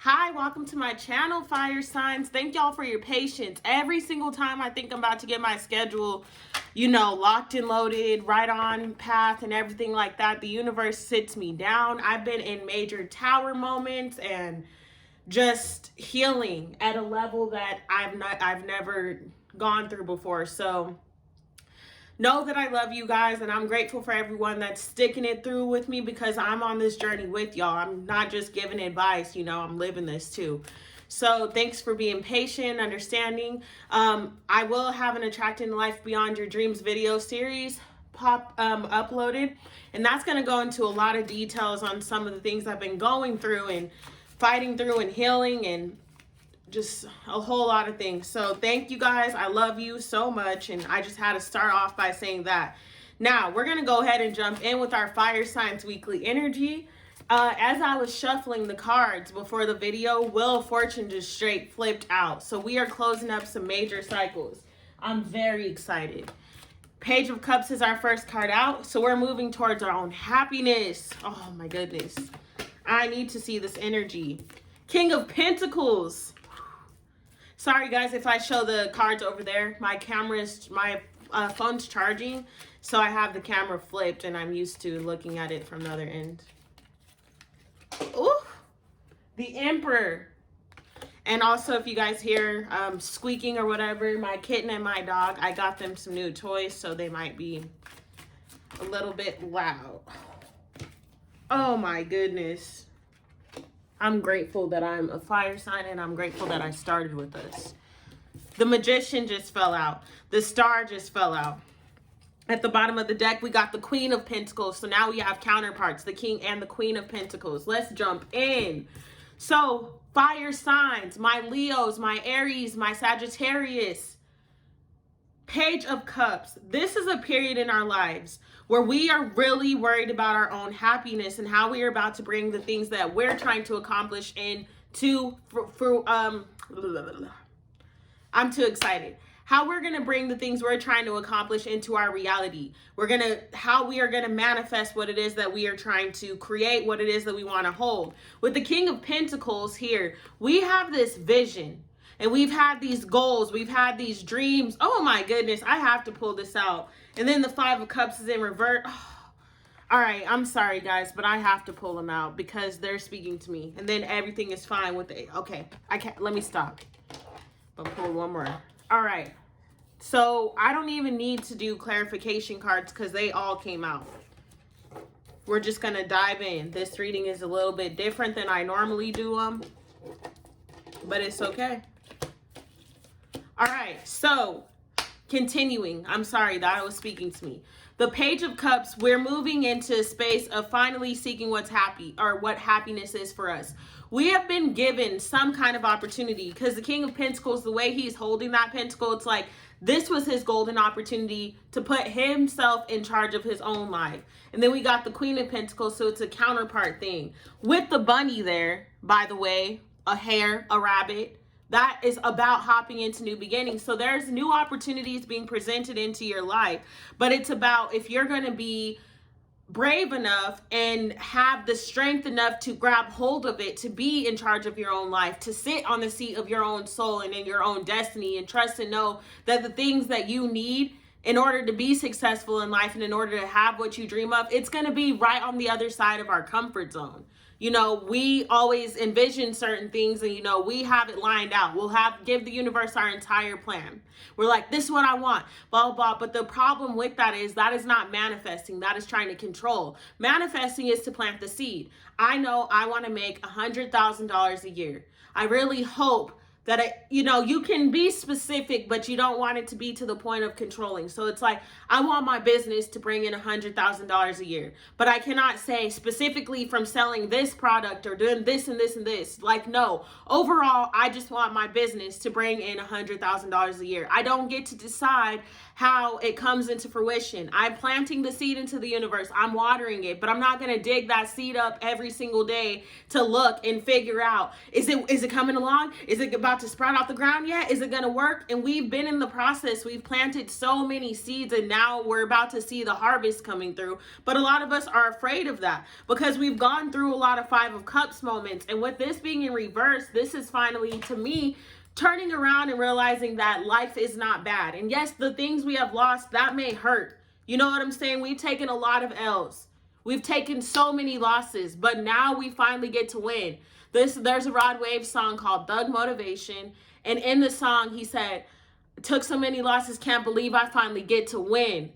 Hi, welcome to my channel, Fire Signs. Thank y'all for your patience. Every single time I think I'm about to get my schedule, locked and loaded, right on path and everything like that, the universe sits me down. I've been in major tower moments and just healing at a level that I've never gone through before. So know that I love you guys, and I'm grateful for everyone that's sticking it through with me, because I'm on this journey with y'all. I'm not just giving advice, I'm living this too. So thanks for being patient, understanding. I will have an Attracting Life Beyond Your Dreams video series uploaded, and that's going to go into a lot of details on some of the things I've been going through and fighting through and healing and just a whole lot of things. So thank you guys. I love you so much. And I just had to start off by saying that. Now we're going to go ahead and jump in with our Fire Signs weekly energy. As I was shuffling the cards before the video, Wheel of Fortune just straight flipped out. So we are closing up some major cycles. I'm very excited. Page of Cups is our first card out. So we're moving towards our own happiness. Oh my goodness. I need to see this energy. King of Pentacles. Sorry guys if I show the cards over there. My phone's charging, so I have the camera flipped and I'm used to looking at it from the other end. Ooh, the Emperor. And also, if you guys hear squeaking or whatever, my kitten and my dog, I got them some new toys, so they might be a little bit loud. Oh my goodness. I'm grateful that I'm a fire sign, and I'm grateful that I started with this. The Magician just fell out. The Star just fell out. At the bottom of the deck, we got the Queen of Pentacles. So now we have counterparts, the King and the Queen of Pentacles. Let's jump in. So fire signs, my Leos, my Aries, my Sagittarius. Page of Cups. This is a period in our lives where we are really worried about our own happiness and how we are about to bring the things that we're trying to accomplish I'm too excited. How we're going to bring the things we're trying to accomplish into our reality. How we are going to manifest what it is that we are trying to create, what it is that we want to hold. With the King of Pentacles here, we have this vision. And we've had these goals. We've had these dreams. Oh my goodness. I have to pull this out. And then the Five of Cups is in reverse. Oh. All right. I'm sorry, guys, but I have to pull them out because they're speaking to me. And then everything is fine with it. Okay. I can't. Let me stop. I'll pull one more. All right. So I don't even need to do clarification cards because they all came out. We're just going to dive in. This reading is a little bit different than I normally do them, but it's okay. All right, so continuing. I'm sorry, that was speaking to me. The Page of Cups, we're moving into a space of finally seeking what's happy, or what happiness is for us. We have been given some kind of opportunity, because the King of Pentacles, the way he's holding that pentacle, it's like this was his golden opportunity to put himself in charge of his own life. And then we got the Queen of Pentacles, so it's a counterpart thing. With the bunny there, by the way, a hare, a rabbit. That is about hopping into new beginnings. So there's new opportunities being presented into your life. But it's about if you're going to be brave enough and have the strength enough to grab hold of it, to be in charge of your own life, to sit on the seat of your own soul and in your own destiny, and trust and know that the things that you need in order to be successful in life and in order to have what you dream of, it's going to be right on the other side of our comfort zone. We always envision certain things and, we have it lined out. We'll give the universe our entire plan. We're like, this is what I want, blah, blah, blah. But the problem with that is not manifesting. That is trying to control. Manifesting is to plant the seed. I know I want to make $100,000 a year. I really hope that, you can be specific, but you don't want it to be to the point of controlling. So it's like, I want my business to bring in $100,000 a year, but I cannot say specifically from selling this product or doing this and this and this. Like, no, overall, I just want my business to bring in $100,000 a year. I don't get to decide how it comes into fruition. I'm planting the seed into the universe. I'm watering it, but I'm not going to dig that seed up every single day to look and figure out, is it coming along? Is it about about to sprout out the ground yet? Is it going to work? And we've been in the process. We've planted so many seeds, and now we're about to see the harvest coming through. But a lot of us are afraid of that because we've gone through a lot of Five of Cups moments. And with this being in reverse, this is finally, to me, turning around and realizing that life is not bad. And yes, the things we have lost, that may hurt. You know what I'm saying? We've taken a lot of L's. We've taken so many losses, but now we finally get to win. There's a Rod Wave song called Thug Motivation. And in the song, he said, took so many losses, can't believe I finally get to win.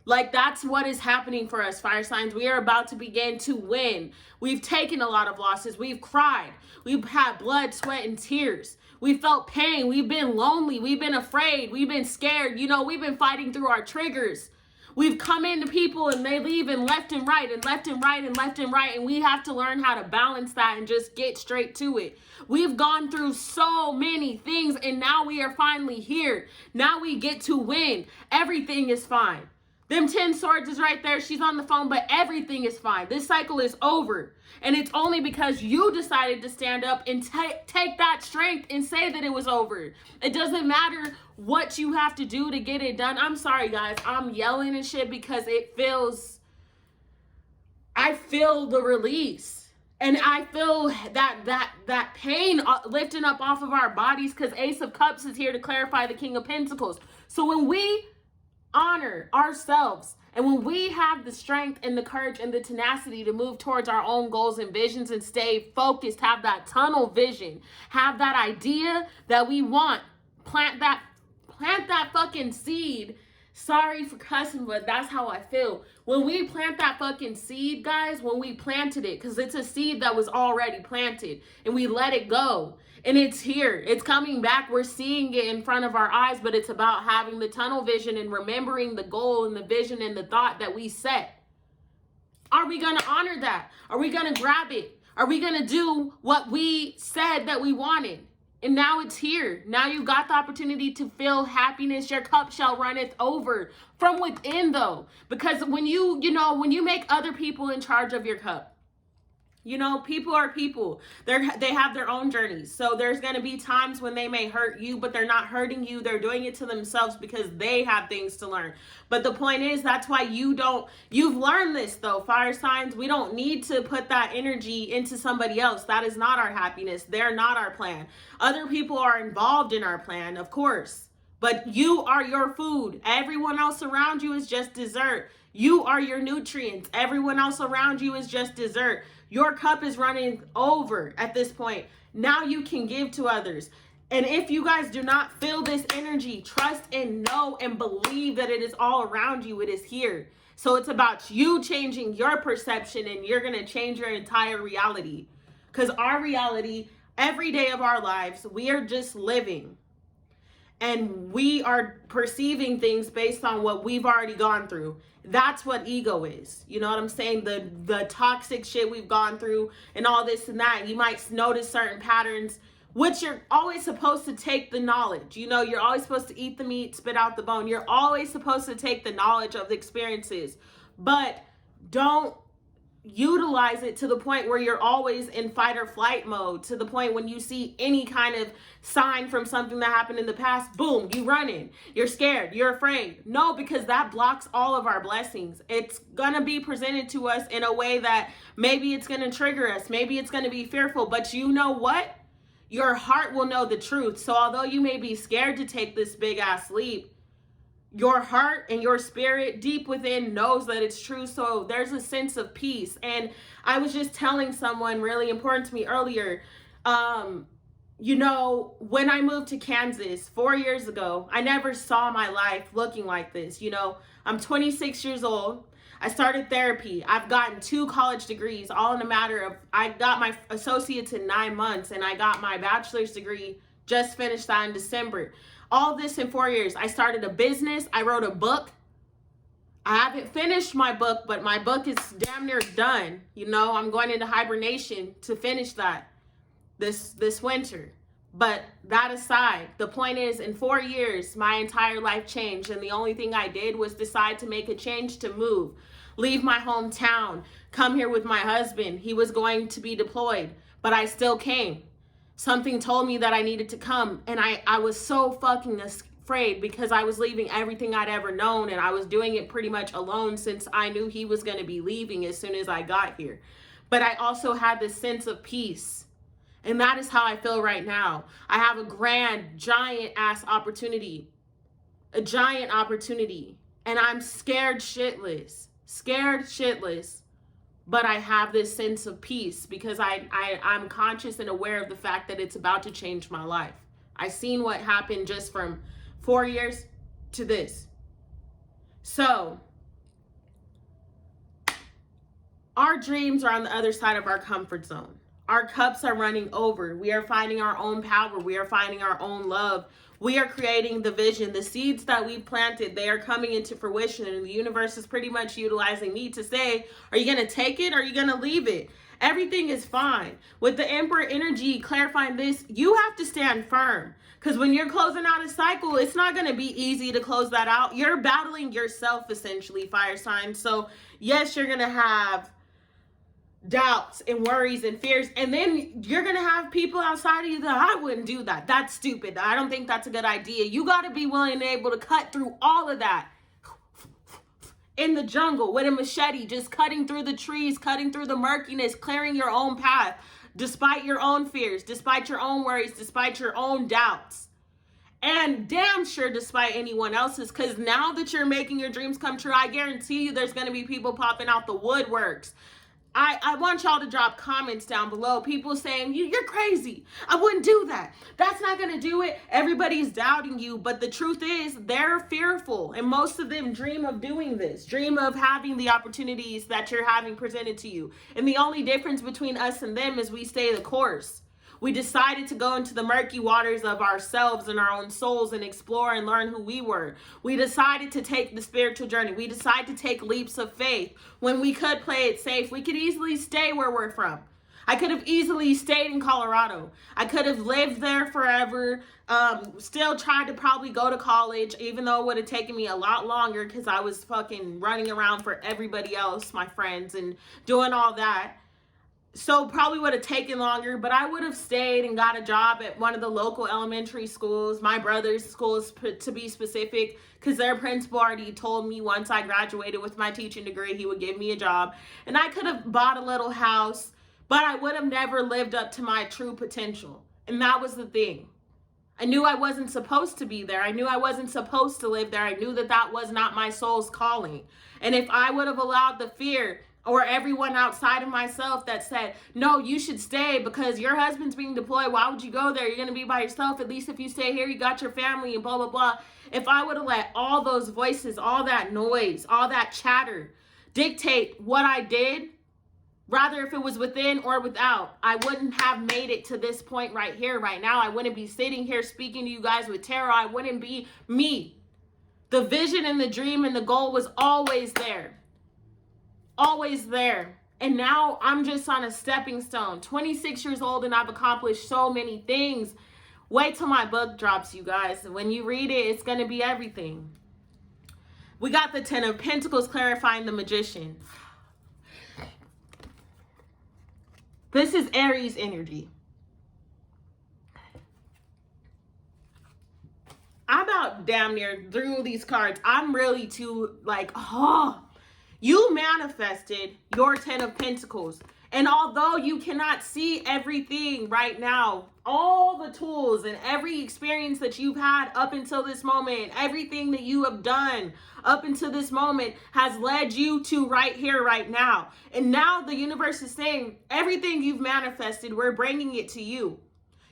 Like, that's what is happening for us, fire signs. We are about to begin to win. We've taken a lot of losses. We've cried. We've had blood, sweat, and tears. We felt pain. We've been lonely. We've been afraid. We've been scared. You know, we've been fighting through our triggers. We've come into people and they leave and left and right and left and right and left and right. And we have to learn how to balance that and just get straight to it. We've gone through so many things and now we are finally here. Now we get to win. Everything is fine. Them 10 swords is right there. She's on the phone, but everything is fine. This cycle is over. And it's only because you decided to stand up and take that strength and say that it was over. It doesn't matter what you have to do to get it done. I'm sorry, guys. I'm yelling and shit because I feel the release. And I feel that pain lifting up off of our bodies because Ace of Cups is here to clarify the King of Pentacles. So when we honor ourselves and when we have the strength and the courage and the tenacity to move towards our own goals and visions and stay focused, have that tunnel vision, have that idea that we want, plant that fucking seed. Sorry for cussing, but that's how I feel. When we plant that fucking seed, guys, when we planted it, because it's a seed that was already planted and we let it go. And it's here. It's coming back. We're seeing it in front of our eyes, but it's about having the tunnel vision and remembering the goal and the vision and the thought that we set. Are we going to honor that? Are we going to grab it? Are we going to do what we said that we wanted? And now it's here. Now you got the opportunity to feel happiness. Your cup shall runneth over from within, though. Because when you make other people in charge of your cup, you know, people are people. They have their own journeys. So there's going to be times when they may hurt you, but they're not hurting you. They're doing it to themselves because they have things to learn. But the point is, that's why you've learned this though, fire signs. We don't need to put that energy into somebody else. That is not our happiness. They're not our plan. Other people are involved in our plan, of course. But you are your food. Everyone else around you is just dessert. You are your nutrients. Everyone else around you is just dessert. Your cup is running over at this point. Now you can give to others. And if you guys do not feel this energy, trust and know and believe that it is all around you. It is here. So it's about you changing your perception and you're going to change your entire reality. Because our reality, every day of our lives, we are just living. And we are perceiving things based on what we've already gone through. That's what ego is. You know what I'm saying? The toxic shit we've gone through and all this and that. You might notice certain patterns, which you're always supposed to take the knowledge. You know, you're always supposed to eat the meat, spit out the bone. You're always supposed to take the knowledge of the experiences. But don't utilize it to the point where you're always in fight or flight mode, to the point when you see any kind of sign from something that happened in the past, boom, you run in. You're scared. You're afraid. No, because that blocks all of our blessings. It's going to be presented to us in a way that maybe it's going to trigger us. Maybe it's going to be fearful. But you know what? Your heart will know the truth. So although you may be scared to take this big ass leap, your heart and your spirit deep within knows that it's true. So there's a sense of peace. And I was just telling someone really important to me earlier, you know, when I moved to Kansas 4 years ago, I never saw my life looking like this. You know, I'm 26 years old. I started therapy. I've gotten 2 college degrees, all in a matter of, I got my associates in 9 months and I got my bachelor's degree, just finished that in December. All this in 4 years. I started a business. I wrote a book. I haven't finished my book, but my book is damn near done. You know, I'm going into hibernation to finish that this winter. But that aside, the point is, in 4 years, my entire life changed. And the only thing I did was decide to make a change, to move, leave my hometown, come here with my husband. He was going to be deployed, but I still came. Something told me that I needed to come. And I was so fucking afraid because I was leaving everything I'd ever known. And I was doing it pretty much alone since I knew he was going to be leaving as soon as I got here. But I also had this sense of peace. And that is how I feel right now. I have a grand, giant ass opportunity. A giant opportunity. And I'm scared shitless. Scared shitless. But I have this sense of peace because I'm conscious and aware of the fact that it's about to change my life. I seen what happened just from 4 years to this. So, our dreams are on the other side of our comfort zone. Our cups are running over. We are finding our own power. We are finding our own love. We are creating the vision. The seeds that we planted, they are coming into fruition. And the universe is pretty much utilizing me to say, are you going to take it or are you going to leave it? Everything is fine. With the Emperor energy clarifying this, you have to stand firm. Because when you're closing out a cycle, it's not going to be easy to close that out. You're battling yourself, essentially, fire signs. So yes, you're going to have doubts and worries and fears, and then you're gonna have people outside of you that I wouldn't do that. That's stupid. I don't think that's a good idea. You got to be willing and able to cut through all of that in the jungle with a machete, just cutting through the trees, cutting through the murkiness, clearing your own path, despite your own fears, despite your own worries, despite your own doubts, and damn sure despite anyone else's. Because now that you're making your dreams come true, I guarantee you there's gonna be people popping out the woodworks. I want y'all to drop comments down below. People saying, you're crazy. I wouldn't do that. That's not going to do it. Everybody's doubting you. But the truth is, they're fearful. And most of them dream of doing this. Dream of having the opportunities that you're having presented to you. And the only difference between us and them is we stay the course. We decided to go into the murky waters of ourselves and our own souls and explore and learn who we were. We decided to take the spiritual journey. We decided to take leaps of faith. When we could play it safe, we could easily stay where we're from. I could have easily stayed in Colorado. I could have lived there forever, still tried to probably go to college, even though it would have taken me a lot longer because I was fucking running around for everybody else, my friends, and doing all that. So probably would have taken longer, but I would have stayed and got a job at one of the local elementary schools, my brother's schools to be specific, because their principal already told me once I graduated with my teaching degree, he would give me a job. And I could have bought a little house, but I would have never lived up to my true potential. And that was the thing. I knew I wasn't supposed to be there. I knew I wasn't supposed to live there. I knew that that was not my soul's calling. And if I would have allowed the fear or everyone outside of myself that said, no, you should stay because your husband's being deployed. Why would you go there? You're going to be by yourself. At least if you stay here, you got your family and blah, blah, blah. If I would have let all those voices, all that noise, all that chatter dictate what I did, rather if it was within or without, I wouldn't have made it to this point right here, right now. I wouldn't be sitting here speaking to you guys with tarot. I wouldn't be me. The vision and the dream and the goal was always there. Always there. And now I'm just on a stepping stone. 26 years old and I've accomplished so many things. Wait till my book drops, you guys. When you read it, it's going to be everything. We got the 10 of Pentacles clarifying the Magician. This is Aries energy. I'm about damn near through these cards. I'm really too like, you manifested your 10 of Pentacles. And although you cannot see everything right now, all the tools and every experience that you've had up until this moment, everything that you have done up until this moment has led you to right here, right now. And now the universe is saying, everything you've manifested, we're bringing it to you.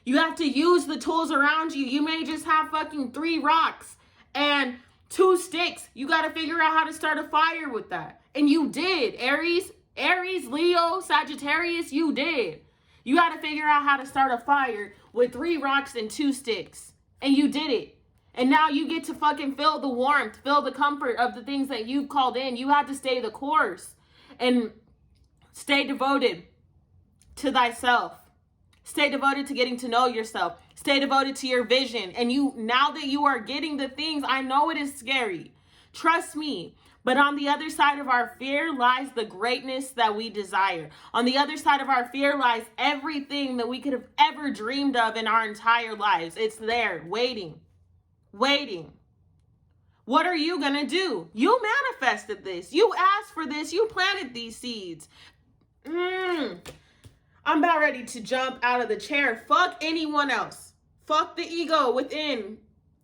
You have to use the tools around you. You may just have fucking 3 rocks and 2 sticks. You got to figure out how to start a fire with that. And you did. Aries, Leo, Sagittarius, you did. You got to figure out how to start a fire with 3 rocks and 2 sticks. And you did it. And now you get to fucking feel the warmth, feel the comfort of the things that you've called in. You have to stay the course and stay devoted to thyself. Stay devoted to getting to know yourself. Stay devoted to your vision. And you, now that you are getting the things, I know it is scary. Trust me. But on the other side of our fear lies the greatness that we desire. On the other side of our fear lies everything that we could have ever dreamed of in our entire lives. It's there, waiting, waiting. What are you going to do? You manifested this. You asked for this. You planted these seeds. I'm about ready to jump out of the chair. Fuck anyone else. Fuck the ego within.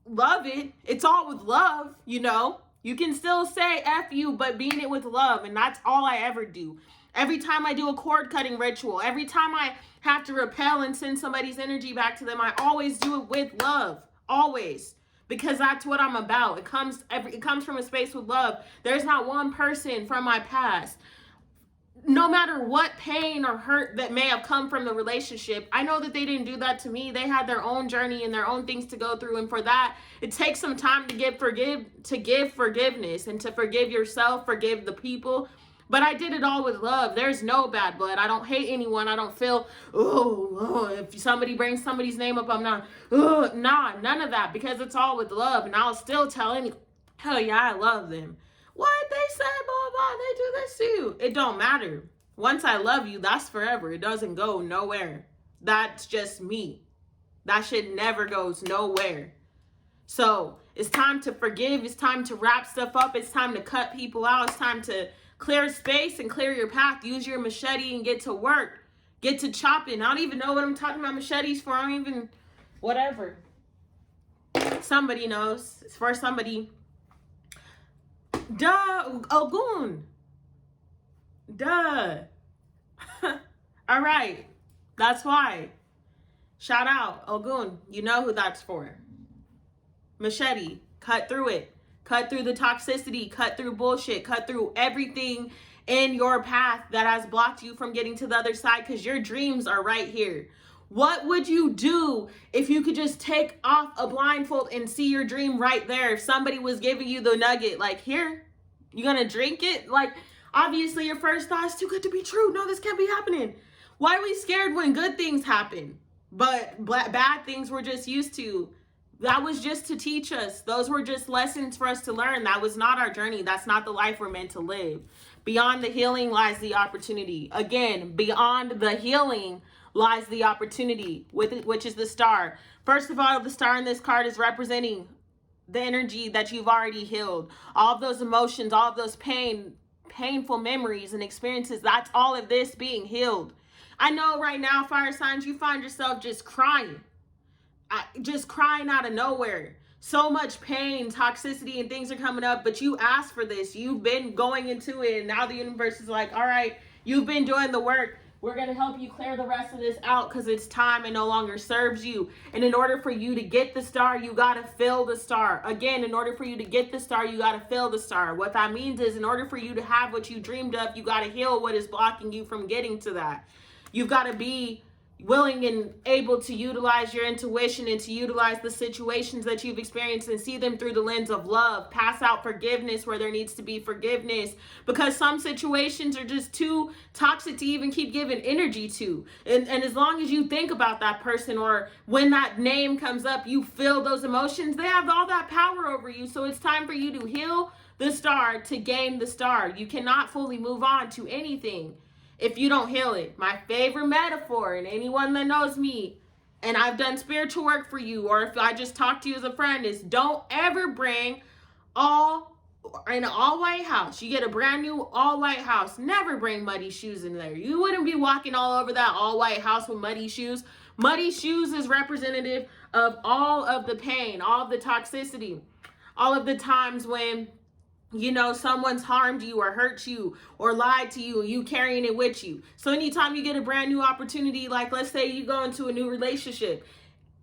Love it. It's all with love, you know. You can still say F you, but being it with love. And that's all I ever do. Every time I do a cord cutting ritual, every time I have to repel and send somebody's energy back to them, I always do it with love. Always. Because that's what I'm about. It comes from a space with love. There's not one person from my past, no matter what pain or hurt that may have come from the relationship, I know that they didn't do that to me. They had their own journey and their own things to go through. And for that, it takes some time to give forgiveness and to forgive yourself, forgive the people. But I did it all with love. There's no bad blood. I don't hate anyone. I don't feel, if somebody brings somebody's name up, I'm not, nah, none of that, because it's all with love. And I'll still tell any, hell yeah, I love them. What they said, blah, blah, they do this to you. It don't matter. Once I love you, that's forever. It doesn't go nowhere. That's just me. That shit never goes nowhere. So it's time to forgive. It's time to wrap stuff up. It's time to cut people out. It's time to clear space and clear your path. Use your machete and get to work. Get to chopping. I don't even know what I'm talking about machetes for. I don't even, whatever. Somebody knows. It's for somebody. Duh, Ogun. Duh. All right. That's why. Shout out, Ogun. You know who that's for. Machete. Cut through it. Cut through the toxicity. Cut through bullshit. Cut through everything in your path that has blocked you from getting to the other side, because your dreams are right here. What would you do if you could just take off a blindfold and see your dream right there? If somebody was giving you the nugget, like, here, you gonna drink it? Like, obviously your first thought is too good to be true. No, this can't be happening. Why are we scared when good things happen? But bad things we're just used to. That was just to teach us. Those were just lessons for us to learn. That was not our journey. That's not the life we're meant to live. Beyond the healing lies the opportunity. Again, beyond the healing lies the opportunity, which is the star. First of all, the star in this card is representing the energy that you've already healed. All of those emotions, all of those painful memories and experiences, that's all of this being healed. I know right now, fire signs, you find yourself just crying out of nowhere. So much pain, toxicity, and things are coming up, but you asked for this. You've been going into it, and now the universe is like, all right, you've been doing the work. We're going to help you clear the rest of this out because it's time and no longer serves you. And in order for you to get the star, you got to fill the star. Again, in order for you to get the star, you got to fill the star. What that means is, in order for you to have what you dreamed of, you got to heal what is blocking you from getting to that. You've got to be willing and able to utilize your intuition and to utilize the situations that you've experienced and see them through the lens of love. Pass out forgiveness where there needs to be forgiveness, because some situations are just too toxic to even keep giving energy to. And as long as you think about that person, or when that name comes up, you feel those emotions, they have all that power over you. So it's time for you to heal the star to gain the star. You cannot fully move on to anything if you don't heal it. My favorite metaphor, and anyone that knows me, and I've done spiritual work for you, or if I just talk to you as a friend, is don't ever bring in an all white house. You get a brand new all white house. Never bring muddy shoes in there. You wouldn't be walking all over that all white house with muddy shoes. Muddy shoes is representative of all of the pain, all of the toxicity, all of the times when, you know, someone's harmed you or hurt you or lied to you, and you carrying it with you. So anytime you get a brand new opportunity, like let's say you go into a new relationship,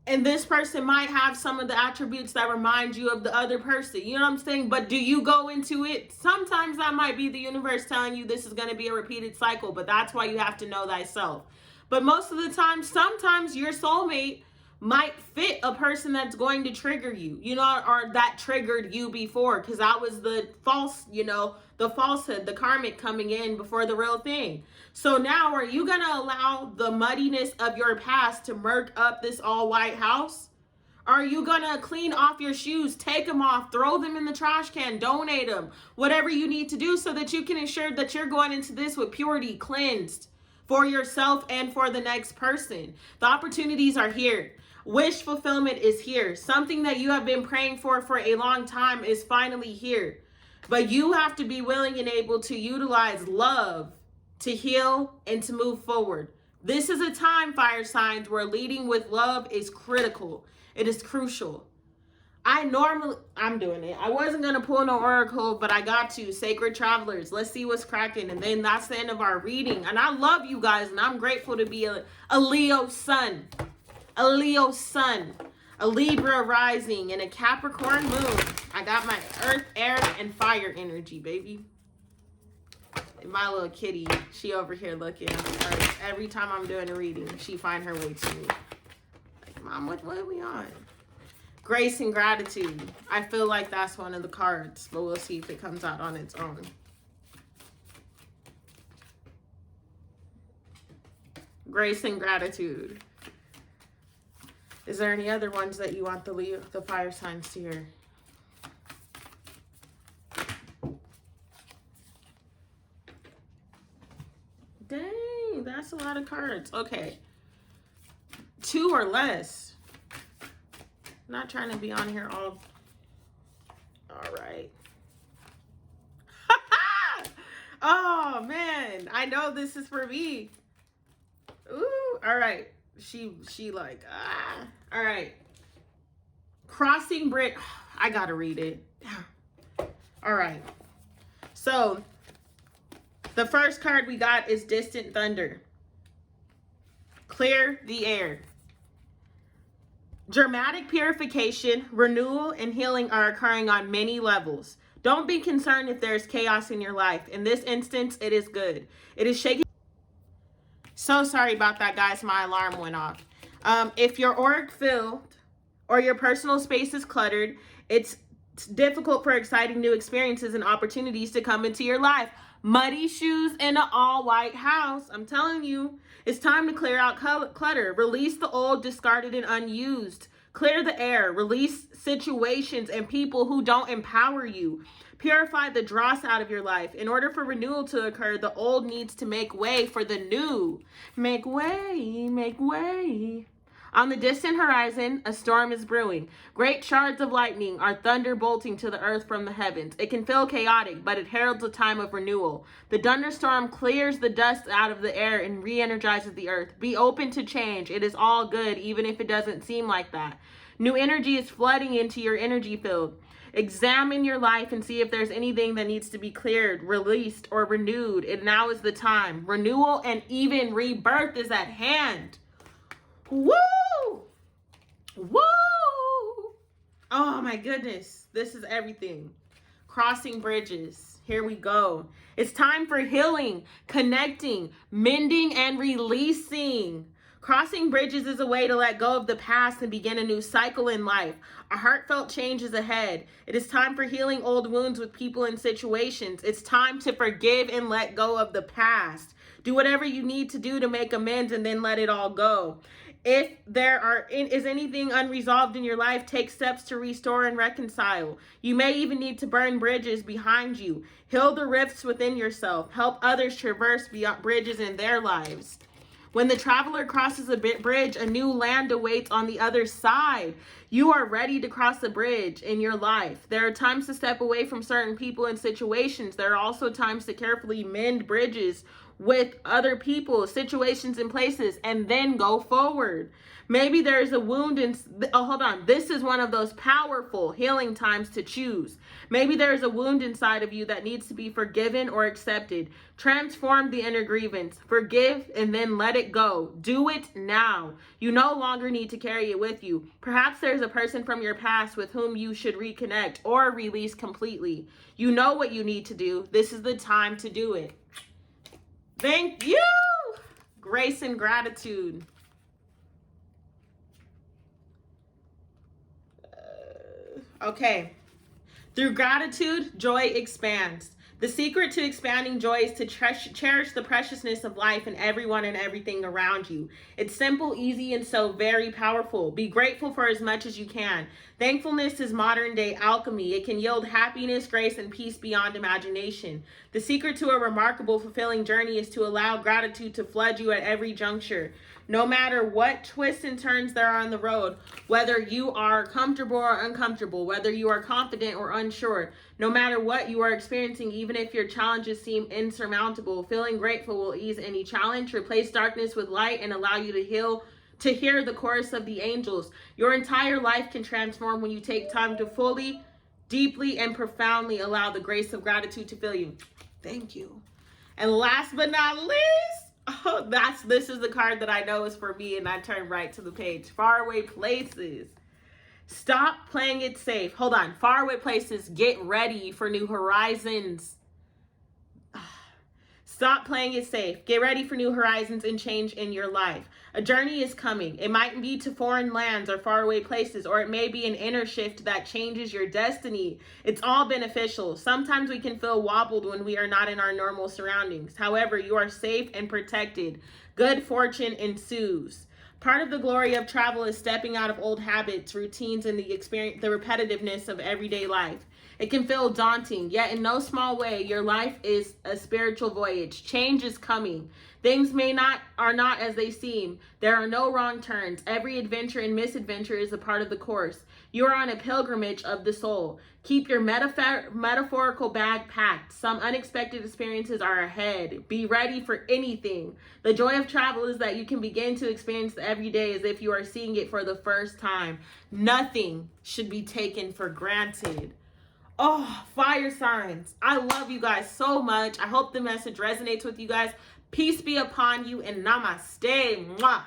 and this person might have some of the attributes that remind you of the other person. You know what I'm saying? But do you go into it? Sometimes that might be the universe telling you this is going to be a repeated cycle, but that's why you have to know thyself. But most of the time, sometimes your soulmate might fit a person that's going to trigger you, you know, or that triggered you before, because that was the false, you know, the falsehood, the karmic coming in before the real thing. So now, are you going to allow the muddiness of your past to murk up this all white house? Are you gonna clean off your shoes, take them off, throw them in the trash can, donate them, whatever you need to do so that you can ensure that you're going into this with purity, cleansed for yourself and for the next person? The opportunities are here. Wish fulfillment is here. Something that you have been praying for a long time is finally here. But you have to be willing and able to utilize love to heal and to move forward. This is a time, fire signs, where leading with love is critical. It is crucial. I'm doing it. I wasn't going to pull no oracle, but I got to. Sacred Travelers, let's see what's cracking. And then that's the end of our reading. And I love you guys, and I'm grateful to be a Leo sun. A Leo sun. A Libra rising, and a Capricorn moon. I got my earth, air, and fire energy, baby. And my little kitty, she over here looking. Every time I'm doing a reading, she find her way to me. Mom, what are we on? Grace and gratitude. I feel like that's one of the cards, but we'll see if it comes out on its own. Grace and gratitude. Is there any other ones that you want the fire signs to hear? Dang, that's a lot of cards. Okay. 2 or less. Not trying to be on here all right. Oh man, I know this is for me. Ooh, all right. She like, all right. Crossing bridge. I gotta read it. All right. So the first card we got is Distant Thunder. Clear the air. Dramatic purification, renewal, and healing are occurring on many levels. Don't be concerned if there's chaos in your life. In this instance, it is good. It is shaking. So sorry about that, guys. My alarm went off. If your auric field or your personal space is cluttered, it's difficult for exciting new experiences and opportunities to come into your life. Muddy shoes in an all-white house. I'm telling you, it's time to clear out clutter. Release the old, discarded, and unused. Clear the air. Release situations and people who don't empower you. Purify the dross out of your life. In order for renewal to occur, the old needs to make way for the new. Make way, make way. On the distant horizon, a storm is brewing. Great shards of lightning are thunderbolting to the earth from the heavens. It can feel chaotic, but it heralds a time of renewal. The thunderstorm clears the dust out of the air and re-energizes the earth. Be open to change. It is all good, even if it doesn't seem like that. New energy is flooding into your energy field. Examine your life and see if there's anything that needs to be cleared, released, or renewed. And now is the time. Renewal and even rebirth is at hand. Woo! Woo! Oh my goodness. This is everything. Crossing bridges. Here we go. It's time for healing, connecting, mending, and releasing. Crossing bridges is a way to let go of the past and begin a new cycle in life. A heartfelt change is ahead. It is time for healing old wounds with people and situations. It's time to forgive and let go of the past. Do whatever you need to do to make amends and then let it all go. If there is anything unresolved in your life, take steps to restore and reconcile. You may even need to burn bridges behind you. Heal the rifts within yourself. Help others traverse beyond bridges in their lives. When the traveler crosses a bridge, a new land awaits on the other side. You are ready to cross the bridge in your life. There are times to step away from certain people and situations. There are also times to carefully mend bridges with other people, situations, and places, and then go forward. Maybe there's a wound in, this is one of those powerful healing times to choose. Maybe there's a wound inside of you that needs to be forgiven or accepted. Transform the inner grievance. Forgive and then let it go. Do it now. You no longer need to carry it with you. Perhaps there's a person from your past with whom you should reconnect or release completely. You know what you need to do. This is the time to do it. Thank you. Grace and gratitude. Okay. Through gratitude, joy expands. The secret to expanding joy is to cherish the preciousness of life and everyone and everything around you. It's simple, easy, and so very powerful. Be grateful for as much as you can. Thankfulness is modern day alchemy. It can yield happiness, grace, and peace beyond imagination. The secret to a remarkable, fulfilling journey is to allow gratitude to flood you at every juncture. No matter what twists and turns there are on the road, whether you are comfortable or uncomfortable, whether you are confident or unsure, no matter what you are experiencing, even if your challenges seem insurmountable, feeling grateful will ease any challenge, replace darkness with light, and allow you to hear the chorus of the angels. Your entire life can transform when you take time to fully, deeply, and profoundly allow the grace of gratitude to fill you. Thank you. And last but not least, this is the card that I know is for me, and I turn right to the page. Faraway places. Stop playing it safe. Hold on. Faraway places, get ready for new horizons. Stop playing it safe. Get ready for new horizons and change in your life. A journey is coming. It might be to foreign lands or faraway places, or it may be an inner shift that changes your destiny. It's all beneficial. Sometimes we can feel wobbled when we are not in our normal surroundings. However, you are safe and protected. Good fortune ensues. Part of the glory of travel is stepping out of old habits, routines, and the repetitiveness of everyday life. It can feel daunting, yet in no small way, your life is a spiritual voyage. Change is coming. Things are not as they seem. There are no wrong turns. Every adventure and misadventure is a part of the course. You are on a pilgrimage of the soul. Keep your metaphorical bag packed. Some unexpected experiences are ahead. Be ready for anything. The joy of travel is that you can begin to experience the everyday as if you are seeing it for the first time. Nothing should be taken for granted. Oh, fire signs. I love you guys so much. I hope the message resonates with you guys. Peace be upon you and namaste. Mwah.